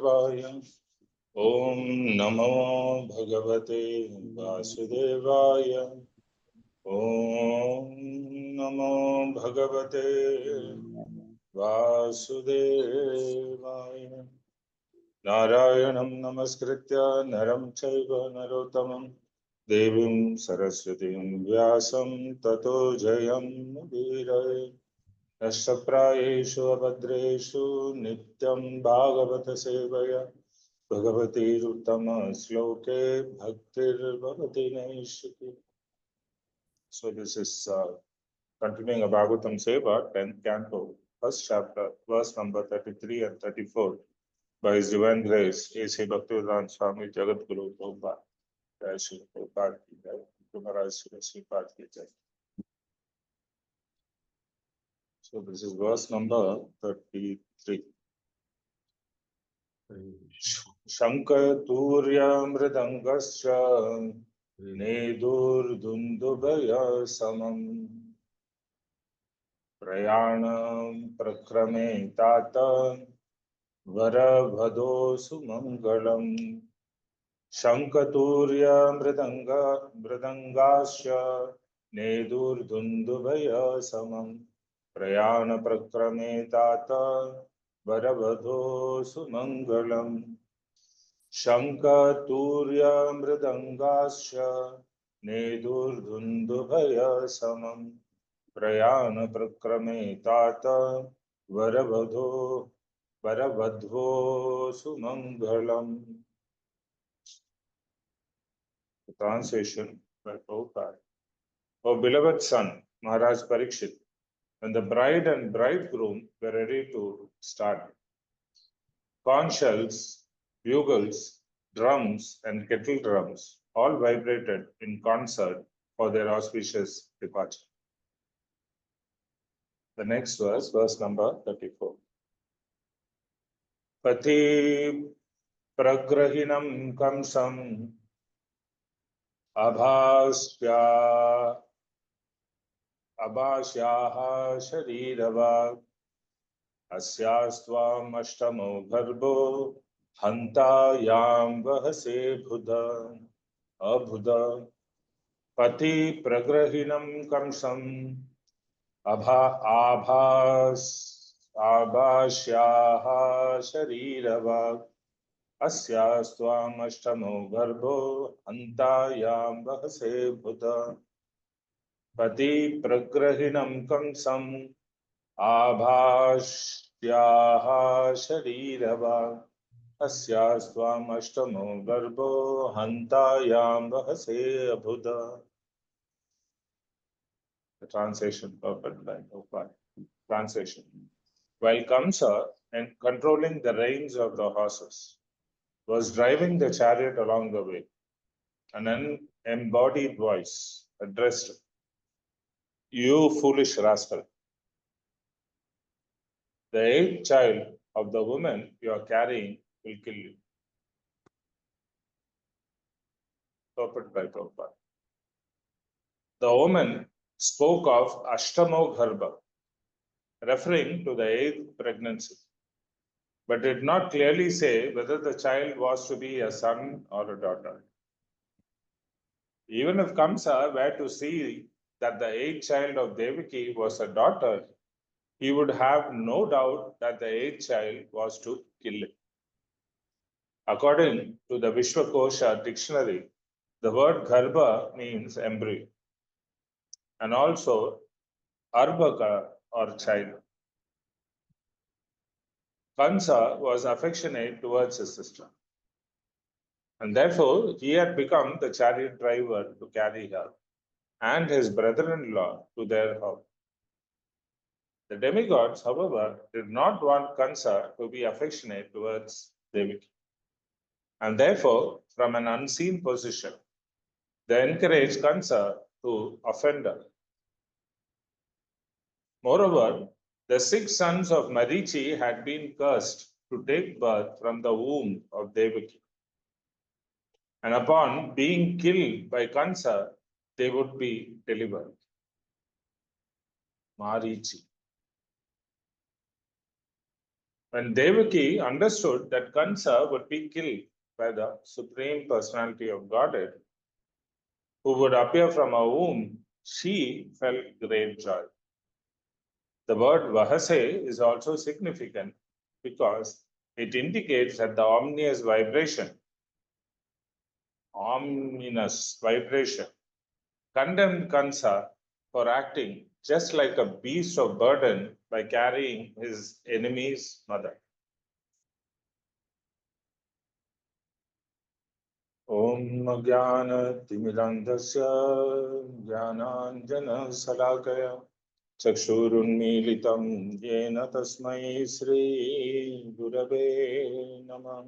Vasudevaya. Om Namo Bhagavate Vasudevaya. Om Namo Bhagavate Vasudevaya. Narayanam Namaskritya Naram Chaiva Narottamam Devim Saraswatim Vyasam Tato Jayam Mudiraye. Nashtaprayeshu abhadreshu nityam bhagavata sevaya bhagavati uttama sloke bhaktir bhavati naishiti. So this is continuing a Bhagavatam Seva, 10th canto, first chapter, verse number 33 and 34 by His Divine Grace, A.C. Bhaktivedanta Swami Jagat Guru Prabhupada. Jai Shri Prabhupada ki jai. Maharaj Shri Prabhupada ki jai. So this is verse number 33. Shankaturiya mridangasya nedurdundubaya samam prayanam prakrame tata varabhado sumangalam. Shankaturiya mridangasya nedurdundubaya samam prayana prakrame tata varabhado sumangalam. Shankaturiya mridangasya nedurdundubhaya samam prayana prakrame tata varabhadho sumangalam. The translation by Prabhupada. O beloved son, Maharaj Parikshit, when the bride and bridegroom were ready to start, conch shells, bugles, drums, and kettle drums all vibrated in concert for their auspicious departure. The next verse, verse number 34. Pati pragrahinam kamsam abhasyaha sharirava asyastvam ashtamo garbho hantayam vahase budha abhuda. Pati pragrahinam kamsam abhasyaha sharirava asyastvam ashtamo garbho hantayam vahase budha. Pati pragrahinam kamsam abhasyaha sharirava asyastvam ashtamo garbho hantayam vahase abhuda. The translation purport by Prabhupada. Translation. While Kamsa, and controlling the reins of the horses, was driving the chariot along the way, an unembodied voice addressed him, "You foolish rascal! The eighth child of the woman you are carrying will kill you." Purport by Prabhupada. The woman spoke of Ashtamo Garbha, referring to the eighth pregnancy, but did not clearly say whether the child was to be a son or a daughter. Even if Kamsa were to see that the eighth child of Devaki was a daughter, he would have no doubt that the eighth child was to kill him. According to the Vishwakosha dictionary, the word Garbha means embryo, and also Arbaka or child. Kansa was affectionate towards his sister, and therefore he had become the chariot driver to carry her and his brother-in-law to their house. The demigods, however, did not want Kansa to be affectionate towards Devaki, and therefore, from an unseen position, they encouraged Kansa to offend her. Moreover, the 6 sons of Marichi had been cursed to take birth from the womb of Devaki, and upon being killed by Kansa, they would be delivered. Marichi. When Devaki understood that Kansa would be killed by the Supreme Personality of Godhead, who would appear from her womb, she felt great joy. The word Vahase is also significant because it indicates that the ominous vibration, condemned Kansa for acting just like a beast of burden by carrying his enemy's mother. Om Jnana Timirandasya Jnananjana Salakaya Chakshurunmilitam Yena Tasmai Sri Gurave Namah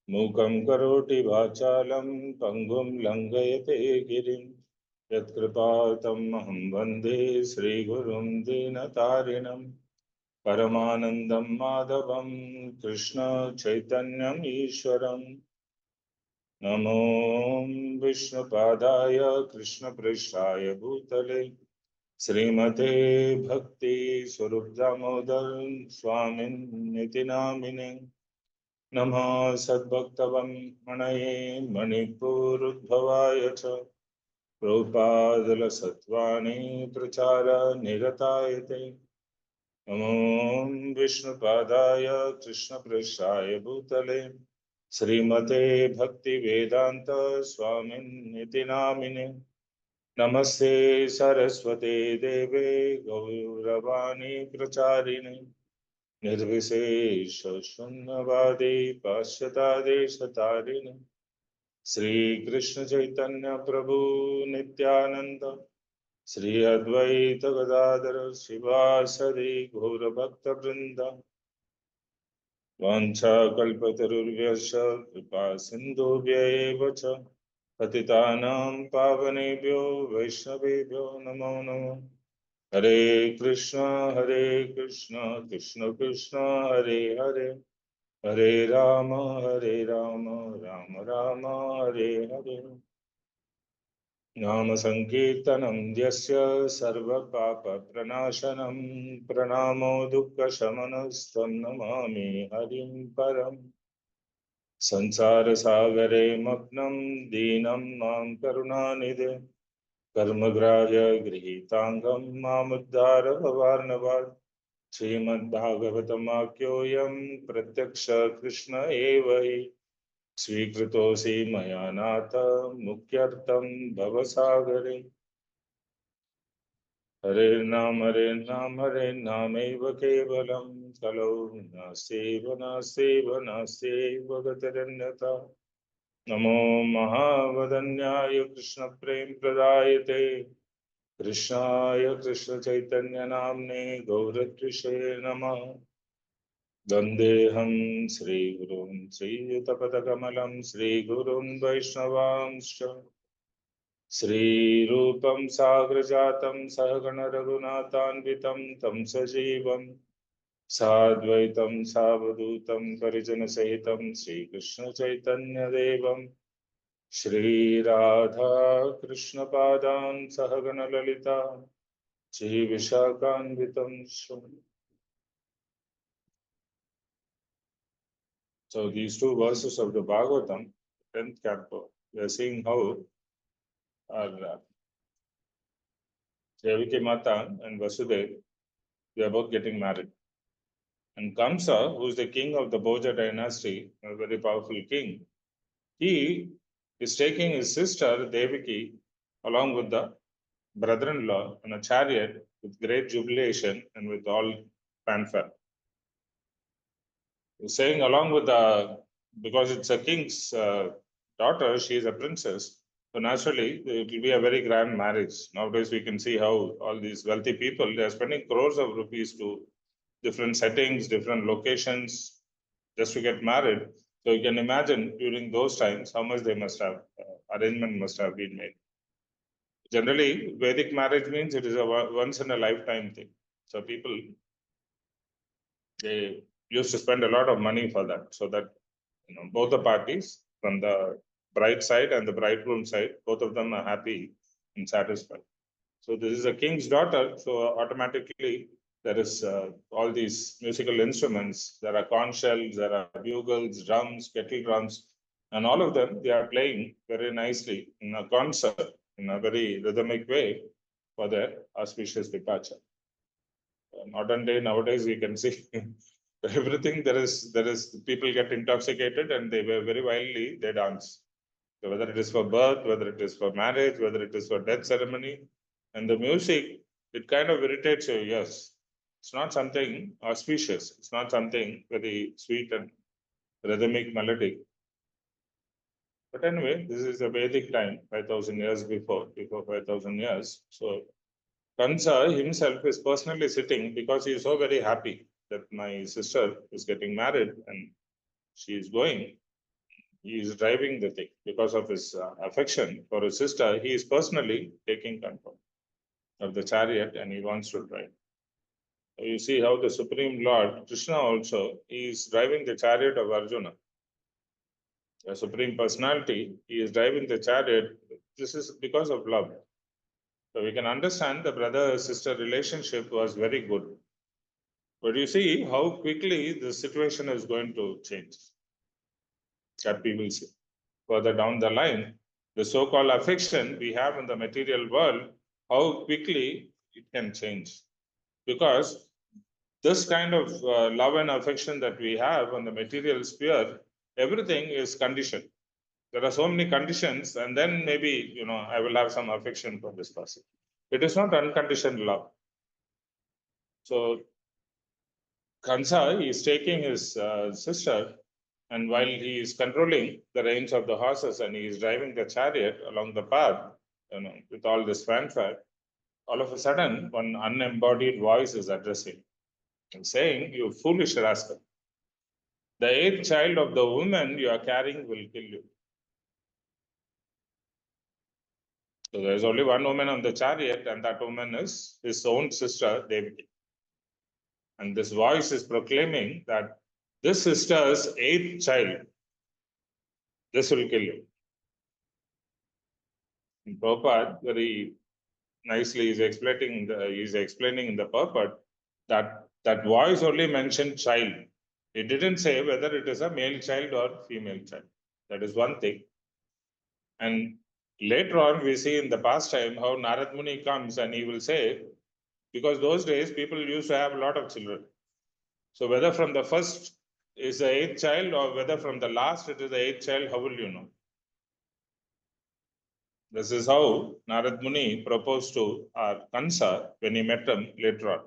Mukam Karoti Vachalam Pangum Langayate Girim Yatkripatam Aham Vande Sri Gurum Dinatarinam Paramanandam Madhavam Krishna Chaitanyam Ishwaram Namo Vishnupadaya Krishna Prishaya Bhutale Srimate Bhakti Swarup Damodar Swamin Niti Namine Namo Sadbhaktavam Manaye Manipur Udbhavaya Cha Prabhupadala Satvani Prachara Niratayate Namo Vishnupadaya Krishna Prishaya Bhutale Srimate Bhaktivedanta Swamin Niti Namine Namaste Saraswate Deve Gauravani Pracharini Nirvisesha Shunyavadi Pashyatadeshatharini Sri Krishna Chaitanya Prabhu Nityananda Sri Advaita Gadadhara Srivasadi Gaura Bhakta Vrinda Vancha Kalpatarurvyasya Kripa Sindhubhya eva cha Patitanam Pavanebhyo Vaishnavebhyo Namo Namo Hare Krishna Krishna Krishna Hare Hare Hare Rama Rama Rama Hare Hare Nama Sankirtanam Dyasya Sarva Papa Pranashanam Pranamo Dukkha Shamanastam Namami Harim Param Sansara Sagare Magnam Dinam Mam Karunanide Karmagrahya Grihitangam Mamuddhara Bhavarnavad Srimad Bhagavatam Akyoyam Pratyaksha Krishna Evahi Svikritosi Mayanata Mukyartam Bhavasagare Hare Hare Nam Eva Kevalam Kalo Naseva Gataranyata Namo Mahavadanyaya Krishna Prem Pradayate Krishnaya Krishna Chaitanya Namne Gauratrishe Namah Vandeham Sri Gurun Sri Yutapatakamalam Sri Gurun Vaishnavamscha Sri Rupam Sagrajatam Sahagana Raghunatanvitam Tam Sajivam Sadvaitam Savadutam Parijana Sahitam Sri Krishna Chaitanya Devam Shri Radha Krishna Padam Sahagana Lalita Shri Vishakanvitam Shri. So these two verses of the Bhagavatam, 10th chapter, we are seeing how our Devaki Mata and Vasudev, they are both getting married. And Kamsa, who is the king of the Bhoja dynasty, a very powerful king, he is taking his sister Devaki along with the brother-in-law in a chariot with great jubilation and with all fanfare. He's saying along with because it's a king's daughter, she is a princess, so naturally it will be a very grand marriage. Nowadays we can see how all these wealthy people, they are spending crores of rupees to different settings, different locations, just to get married. So you can imagine during those times how much they must have, arrangement must have been made. Generally, Vedic marriage means it is a once in a lifetime thing. So people, they used to spend a lot of money for that, so that both the parties, from the bride side and the bridegroom side, both of them are happy and satisfied. So this is a king's daughter, so automatically there is all these musical instruments. There are conch shells, there are bugles, drums, kettle drums, and all of them, they are playing very nicely in a concert, in a very rhythmic way for their auspicious departure. Modern day, nowadays, we can see everything. There is people get intoxicated and they were very wildly, they dance. So whether it is for birth, whether it is for marriage, whether it is for death ceremony, and the music, it kind of irritates your ears. It's not something auspicious. It's not something very sweet and rhythmic melodic. But anyway, this is a Vedic time, 5,000 years before 5,000 years. So Kansa himself is personally sitting because he is so very happy that my sister is getting married and she is going. He is driving the thing because of his affection for his sister. He is personally taking control of the chariot and he wants to drive. So you see how the Supreme Lord Krishna also is driving the chariot of Arjuna. The Supreme Personality, he is driving the chariot. This is because of love. So we can understand the brother-sister relationship was very good. But you see how quickly the situation is going to change. That we will see. Further down the line, the so-called affection we have in the material world, how quickly it can change. Because this kind of love and affection that we have on the material sphere, everything is conditioned. There are so many conditions, and then maybe, I will have some affection for this person. It is not unconditioned love. So Kansa is taking his sister, and while he is controlling the reins of the horses and he is driving the chariot along the path, with all this fanfare, all of a sudden, one unembodied voice is addressing and saying, "You foolish rascal, the eighth child of the woman you are carrying will kill you." So there's only one woman on the chariot, and that woman is his own sister, Devaki. And this voice is proclaiming that this sister's eighth child, this will kill you. And Prabhupada very nicely is explaining in the purport that voice only mentioned child. It didn't say whether it is a male child or female child. That is one thing. And later on, we see in the pastime how Narad Muni comes and he will say, because those days people used to have a lot of children. So whether from the first is the eighth child or whether from the last it is the eighth child, how will you know? This is how Narad Muni proposed to Kansa when he met him later on.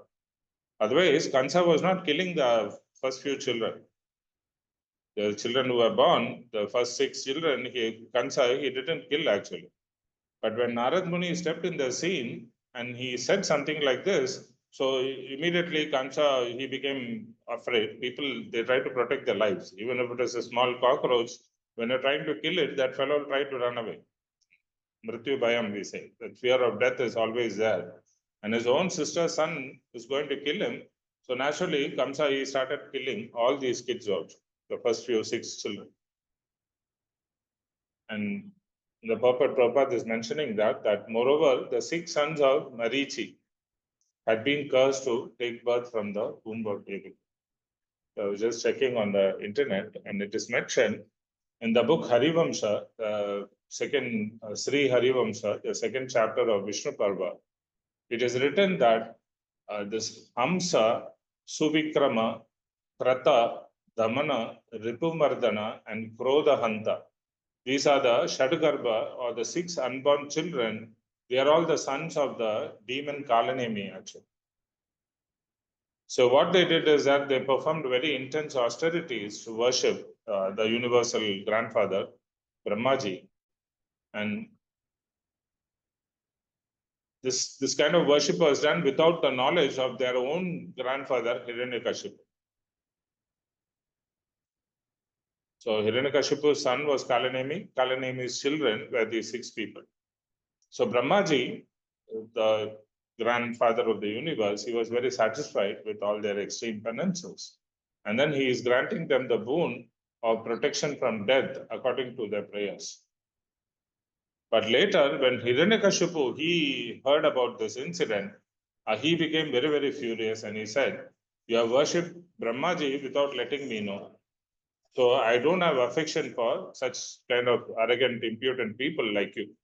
Otherwise, Kansa was not killing the first few children. The children who were born, the first 6 children, Kansa, he didn't kill actually. But when Narad Muni stepped in the scene and he said something like this, so immediately Kansa, he became afraid. People, they try to protect their lives. Even if it is a small cockroach, when you're trying to kill it, that fellow will try to run away. Mrityu Bhayam, we say. The fear of death is always there. And his own sister's son is going to kill him. So naturally, Kamsa, he started killing all these kids also, the first few 6 children. And the purport Prabhupada is mentioning that moreover, the 6 sons of Marichi had been cursed to take birth from the womb of Devi. So I was just checking on the internet, and it is mentioned in the book Harivamsa, the second Sri Harivamsa, the second chapter of Vishnu Parva. It is written that this Hamsa, Suvikrama, Krata, Damana, Ripumardana, and Krodahanta. These are the Shadgarbha, or the 6 unborn children. They are all the sons of the demon Kalanemi, actually. So what they did is that they performed very intense austerities to worship the universal grandfather, Brahmaji. And this kind of worship was done without the knowledge of their own grandfather, Hiranyakashipu. So Hiranyakashipu's son was Kalanemi. Kalanemi's children were these 6 people. So Brahmaji, the grandfather of the universe, he was very satisfied with all their extreme penances. And then he is granting them the boon of protection from death according to their prayers. But later, when Hiranyakashipu, he heard about this incident, He became very, very furious and he said, "You have worshipped Brahmaji without letting me know. So I don't have affection for such kind of arrogant, impudent people like you."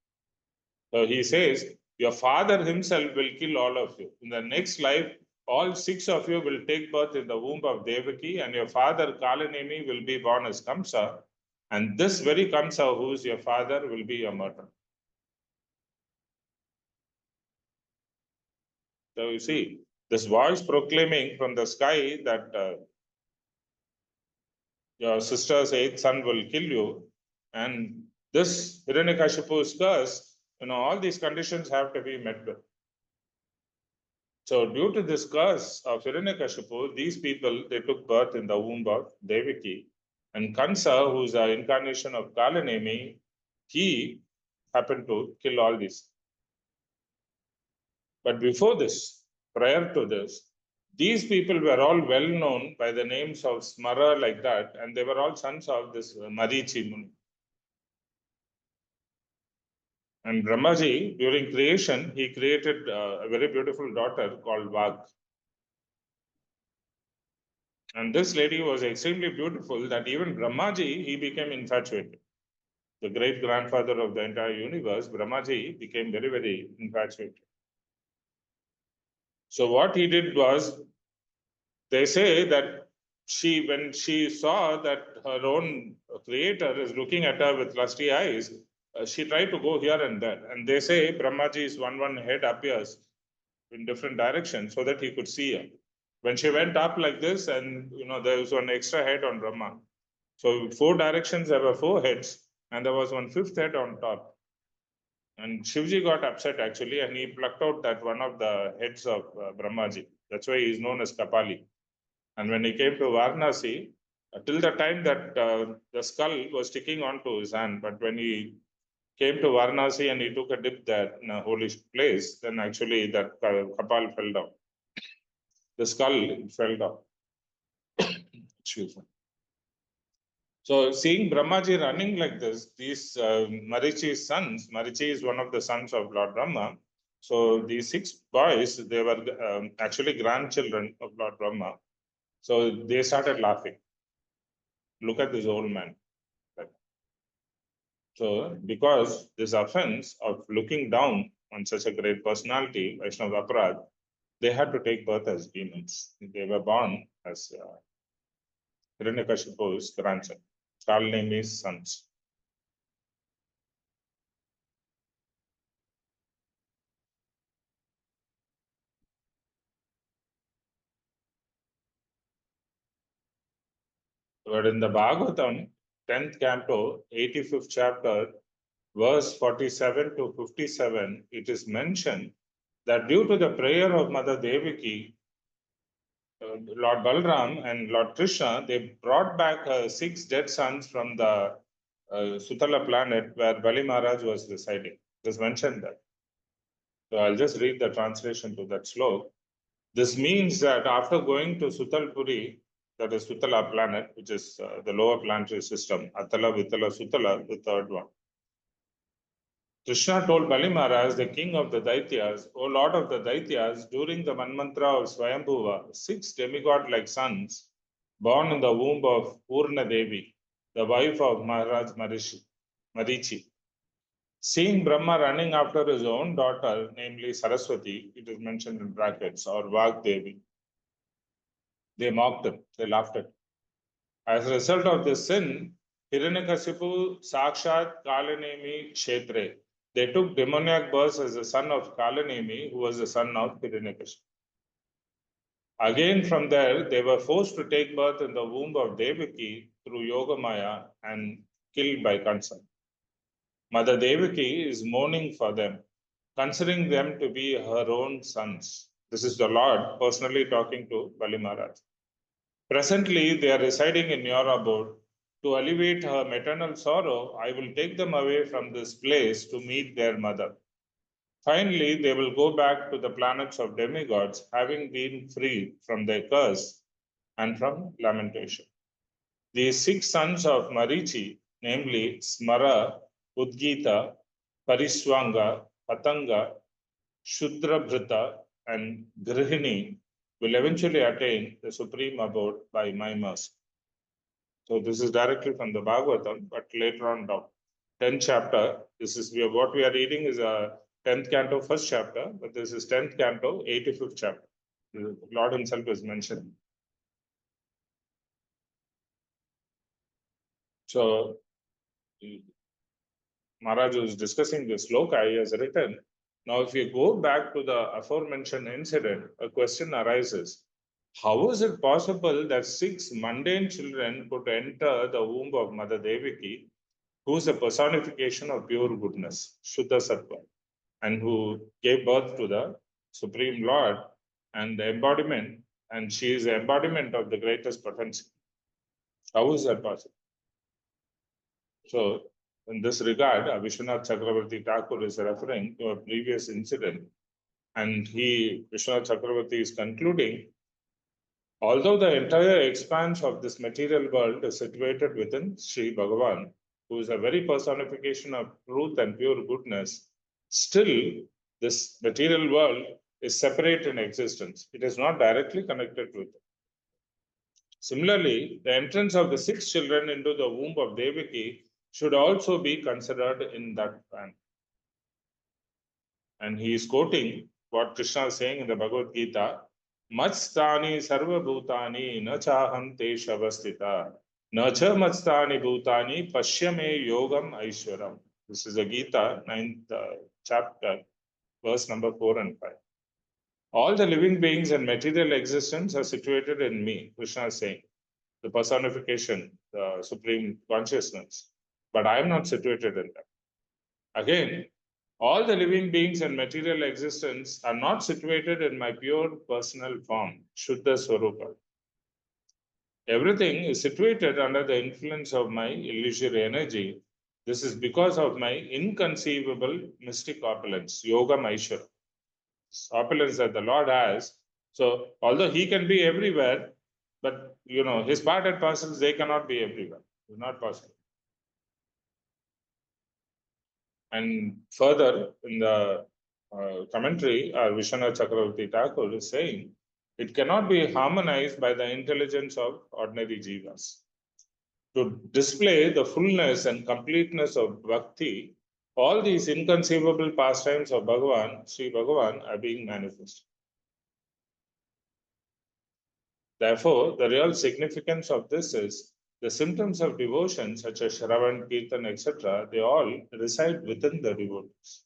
So he says, "Your father himself will kill all of you. In the next life, all 6 of you will take birth in the womb of Devaki, and your father Kalanemi will be born as Kamsa. And this very Kamsa, who is your father, will be your murderer." So you see, this voice proclaiming from the sky that your sister's 8th son will kill you, and this Hiranyakashipu's curse, all these conditions have to be met with. So due to this curse of Hiranyakashipu, these people, they took birth in the womb of Devaki. And Kansa, who is the incarnation of Kalanemi, he happened to kill all these. But before this, prior to this, these people were all well known by the names of Smara like that, and they were all sons of this Marichi Muni. And Brahmaji, during creation, he created a very beautiful daughter called Vag. And this lady was extremely beautiful that even Brahmaji, he became infatuated. The great grandfather of the entire universe, Brahmaji, became very, very infatuated. So what he did was, they say that when she saw that her own creator is looking at her with lusty eyes, she tried to go here and there. And they say Brahmaji's one head appears in different directions so that he could see her. When she went up like this, and there was one extra head on Brahma. So 4 directions, there were 4 heads, and there was one 5th head on top. And Shivji got upset actually, and he plucked out that one of the heads of Brahmaji. That's why he is known as Kapali. And when he came to Varanasi, till the time that the skull was sticking onto his hand, but when he came to Varanasi and he took a dip there in a holy place, then actually that Kapal fell down. The skull fell down. Excuse me. So seeing Brahmaji running like this, these Marichi's sons, Marichi is one of the sons of Lord Brahma. So these 6 boys, they were actually grandchildren of Lord Brahma. So they started laughing. Look at this old man. So because this offense of looking down on such a great personality, Vaishnava Aparad, they had to take birth as demons. They were born as Hiranyakashipu's grandson, Kalanemi's sons. But in the Bhagavatam, 10th canto, 85th chapter, verse 47 to 57, it is mentioned that due to the prayer of Mother Devaki, Lord Balram and Lord Krishna, they brought back 6 dead sons from the Sutala planet where Bali Maharaj was residing. It is mentioned that. So I'll just read the translation to that slok. This means that after going to Sutalpuri, that is Sutala planet, which is the lower planetary system, Atala, Vitala, Sutala, the 3rd one. Krishna told Bali Maharaj, the king of the Daityas, O Lord of the Daityas, during the Manmantra of Swayambhuva, 6 demigod-like sons, born in the womb of Purna Devi, the wife of Maharaj Marichi. Seeing Brahma running after his own daughter, namely Saraswati, it is mentioned in brackets, or Vag Devi, they mocked him, they laughed at him. As a result of this sin, Hiranyakasipu Sakshat Kalanemi Kshetre. They took demoniac birth as the son of Kalanemi, who was the son of Hiranyakasipu. Again, from there, they were forced to take birth in the womb of Devaki through Yogamaya and killed by Kansa. Mother Devaki is mourning for them, considering them to be her own sons. This is the Lord personally talking to Bali Maharaj. Presently, they are residing in your abode. To alleviate her maternal sorrow, I will take them away from this place to meet their mother. Finally, they will go back to the planets of demigods, having been freed from their curse and from lamentation. These 6 sons of Marichi, namely Smara, Udgita, Pariswanga, Patanga, Shudrabhrita, and Grihini will eventually attain the supreme abode by my mercy. So this is directly from the Bhagavatam, but later on down. 10th chapter, what we are reading is a 10th canto, first chapter, but this is 10th canto, 85th chapter. The Lord himself is mentioned. So Maharaj is discussing this sloka he has written. Now, if you go back to the aforementioned incident, a question arises. How is it possible that 6 mundane children could enter the womb of Mother Devaki, who is a personification of pure goodness, Shuddha Sattva, and who gave birth to the Supreme Lord and the embodiment, and she is the embodiment of the greatest potency? How is that possible? So, in this regard, Vishwanath Chakravarti Thakur is referring to a previous incident, and Vishwanath Chakravarti is concluding, although the entire expanse of this material world is situated within Sri Bhagavan, who is a very personification of truth and pure goodness, still this material world is separate in existence. It is not directly connected with it. Similarly, the entrance of the 6 children into the womb of Devaki should also be considered in that manner. And he is quoting what Krishna is saying in the Bhagavad Gita, Matstani sarva bhutani na chaham te shavastita na cha matstani bhutani pashyame yogam aishwaram. This is the Gita, 9th chapter, verse number 4 and 5. All the living beings and material existence are situated in me, Krishna is saying, the personification, the supreme consciousness. But I am not situated in them. Again, all the living beings and material existence are not situated in my pure personal form, Shuddha Swarupa. Everything is situated under the influence of my illusory energy. This is because of my inconceivable mystic opulence, Yoga Maishwara. Opulence that the Lord has. So, although he can be everywhere, but his part and parcels, they cannot be everywhere. It's not possible. And further, in the commentary, Vishwanath Chakravarti Thakur is saying, it cannot be harmonized by the intelligence of ordinary jivas. To display the fullness and completeness of bhakti, all these inconceivable pastimes of Bhagavan, Sri Bhagavan, are being manifested. Therefore, the real significance of this is the symptoms of devotion, such as Shravan, Kirtan, etc., they all reside within the devotees.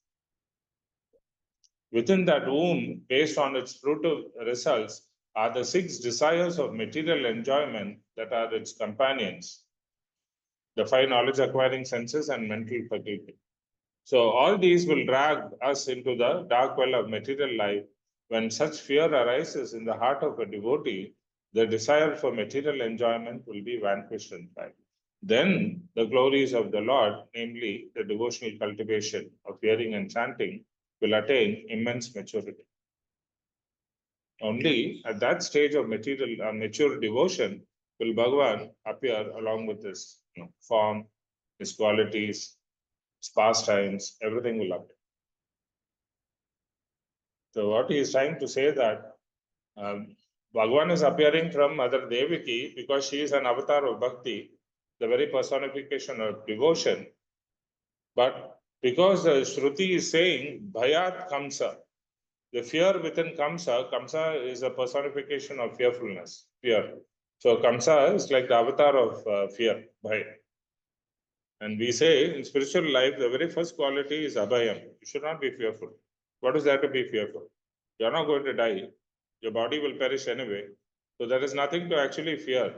Within that womb, based on its fruitive results, are the 6 desires of material enjoyment that are its companions, the 5 knowledge-acquiring senses and mental faculty. So all these will drag us into the dark well of material life. When such fear arises in the heart of a devotee, the desire for material enjoyment will be vanquished in fact. Then the glories of the Lord, namely the devotional cultivation of hearing and chanting, will attain immense maturity. Only at that stage of mature devotion will Bhagavan appear along with his form, his qualities, his pastimes, everything will appear. So what he is trying to say that Bhagavan is appearing from Mother Devaki because she is an avatar of bhakti, the very personification of devotion. But because the Shruti is saying Bhayat Kamsa, the fear within Kamsa, Kamsa is a personification of fearfulness, fear. So Kamsa is like the avatar of fear, Bhaya. And we say in spiritual life, the very first quality is Abhayam. You should not be fearful. What is there to be fearful? You are not going to die. Your body will perish anyway. So there is nothing to actually fear.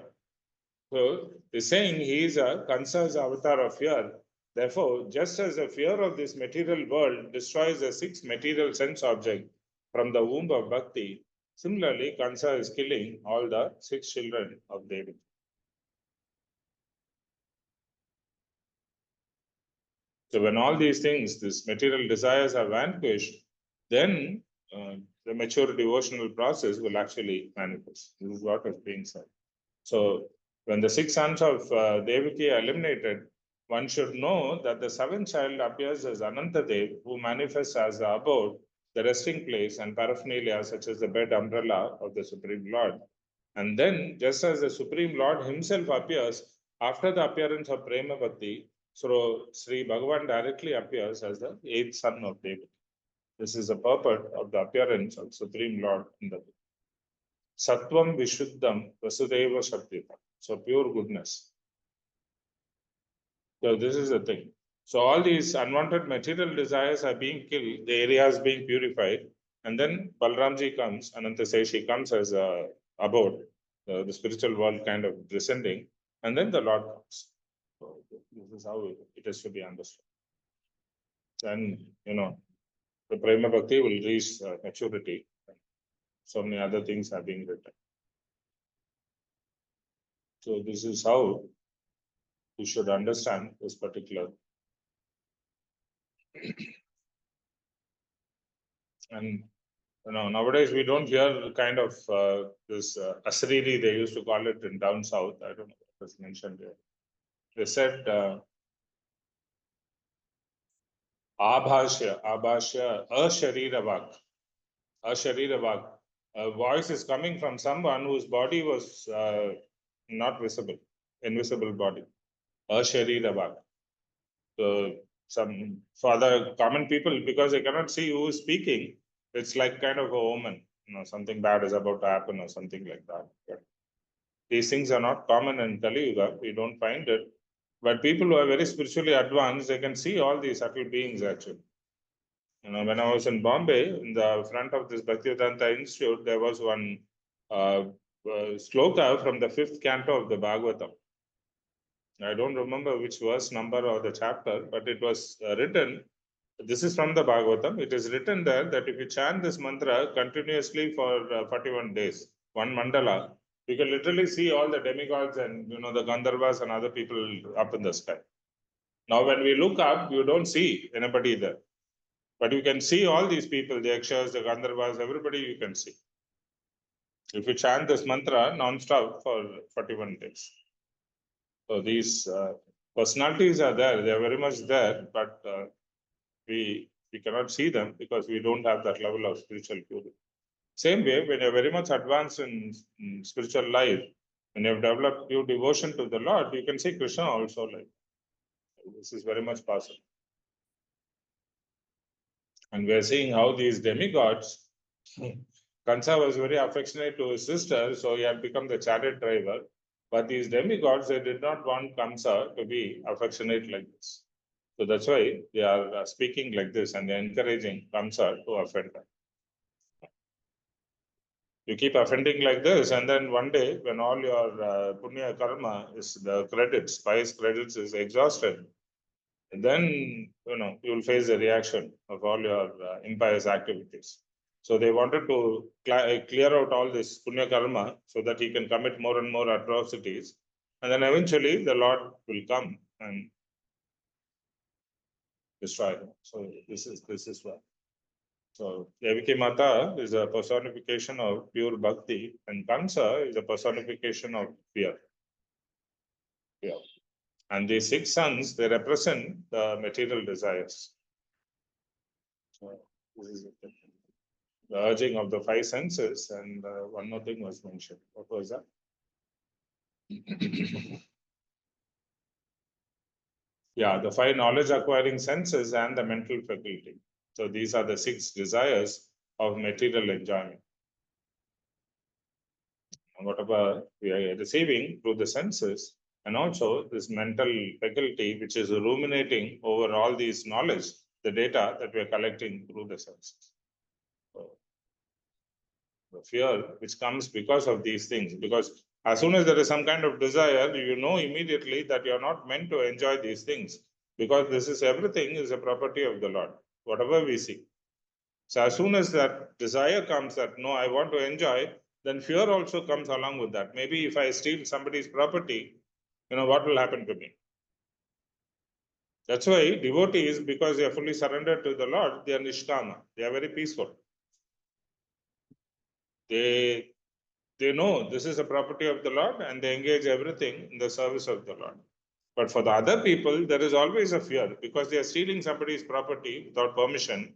So he's saying he is a Kamsa's avatar of fear. Therefore, just as the fear of this material world destroys the 6 material sense objects from the womb of bhakti, similarly, Kamsa is killing all the 6 children of Devi. So when all these things, these material desires are vanquished, then the mature devotional process will actually manifest. This is what is being said. So when the 6 sons of Devaki are eliminated, one should know that the 7th child appears as Anantadev, who manifests as the abode the resting place and paraphernalia such as the bed umbrella of the Supreme Lord. And then, just as the Supreme Lord himself appears after the appearance of Prema Bhakti, so Sri Bhagavan directly appears as the eighth son of David. This is the purport of the appearance of Supreme Lord in the book. Sattvam Vishuddham Vasudeva Shaktitam. So pure goodness. So this is the thing. So all these unwanted material desires are being killed, the area is being purified, and then Balramji comes, Anantaseshi comes as a abode, the spiritual world kind of descending, and then the Lord comes. So this is how it is to be understood. Then, the Prema Bhakti will reach maturity. So many other things are being written. So this is how you should understand this particular. And nowadays we don't hear kind of this Asriri, they used to call it in down south. I don't know what was mentioned there. They said Abhashya, Asharirabhak. Asharirabhak. A voice is coming from someone whose body was not visible, invisible body. Asharirabhak. So for the common people, because they cannot see who is speaking, it's like kind of a omen, something bad is about to happen or something like that. But these things are not common in Kali Yuga. We don't find it. But people who are very spiritually advanced, they can see all these subtle beings actually. When I was in Bombay, in the front of this Bhaktivedanta Institute, there was one sloka from the 5th canto of the Bhagavatam. I don't remember which verse number or the chapter, but it was written. This is from the Bhagavatam. It is written there that if you chant this mantra continuously for 41 days, one mandala, you can literally see all the demigods and the Gandharvas and other people up in the sky. Now, when we look up, you don't see anybody there, but you can see all these people, the Yakshas, the Gandharvas, everybody you can see. If you chant this mantra non-stop for 41 days. So these personalities are there, they are very much there, but we cannot see them because we don't have that level of spiritual purity. Same way, when you're very much advanced in spiritual life, when you've developed pure devotion to the Lord, you can see Krishna also like. This is very much possible. And we're seeing how these demigods, Kansa was very affectionate to his sister, so he had become the chariot driver. But these demigods, they did not want Kamsa to be affectionate like this. So that's why they are speaking like this and they're encouraging Kamsa to offend them. You keep offending like this, and then one day, when all your punya karma is the credits, pious credits is exhausted, then you will face the reaction of all your impious activities. So they wanted to clear out all this punya karma so that he can commit more and more atrocities, and then eventually the Lord will come and destroy him. So this is why. So Devaki Mata is a personification of pure bhakti, and Kamsa is a personification of fear. Yeah. And the 6 sons, they represent the material desires. So this is the urging of the 5 senses, and one more thing was mentioned. What was that? Yeah, the 5 knowledge acquiring senses and the mental faculty. So these are the 6 desires of material enjoyment. And whatever we are receiving through the senses, and also this mental faculty, which is ruminating over all these knowledge, the data that we are collecting through the senses. So the fear which comes because of these things, because as soon as there is some kind of desire, you know immediately that you are not meant to enjoy these things, because this is everything is a property of the Lord, whatever we see. So as soon as that desire comes that, no, I want to enjoy, then fear also comes along with that. Maybe if I steal somebody's property, what will happen to me? That's why devotees, because they are fully surrendered to the Lord, they are nishkama. They are very peaceful. They know this is a property of the Lord and they engage everything in the service of the Lord. But for the other people, there is always a fear because they are stealing somebody's property without permission.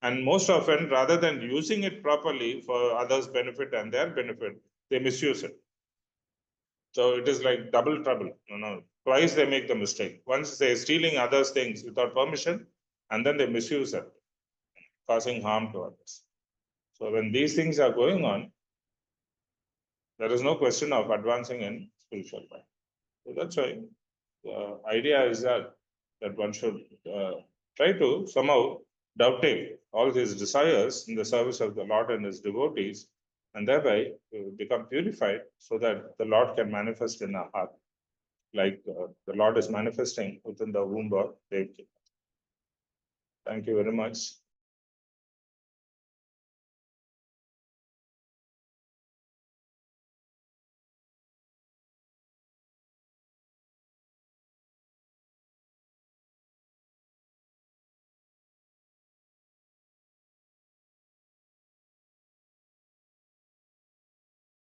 And most often, rather than using it properly for others' benefit and their benefit, they misuse it. So it is like double trouble. Twice they make the mistake. Once they're stealing others' things without permission, and then they misuse it, causing harm to others. So when these things are going on, there is no question of advancing in spiritual life. So that's why the idea is that one should try to somehow dovetail all his desires in the service of the Lord and his devotees, and thereby become purified so that the Lord can manifest in our heart, like the Lord is manifesting within the womb of Devaki. Thank you very much.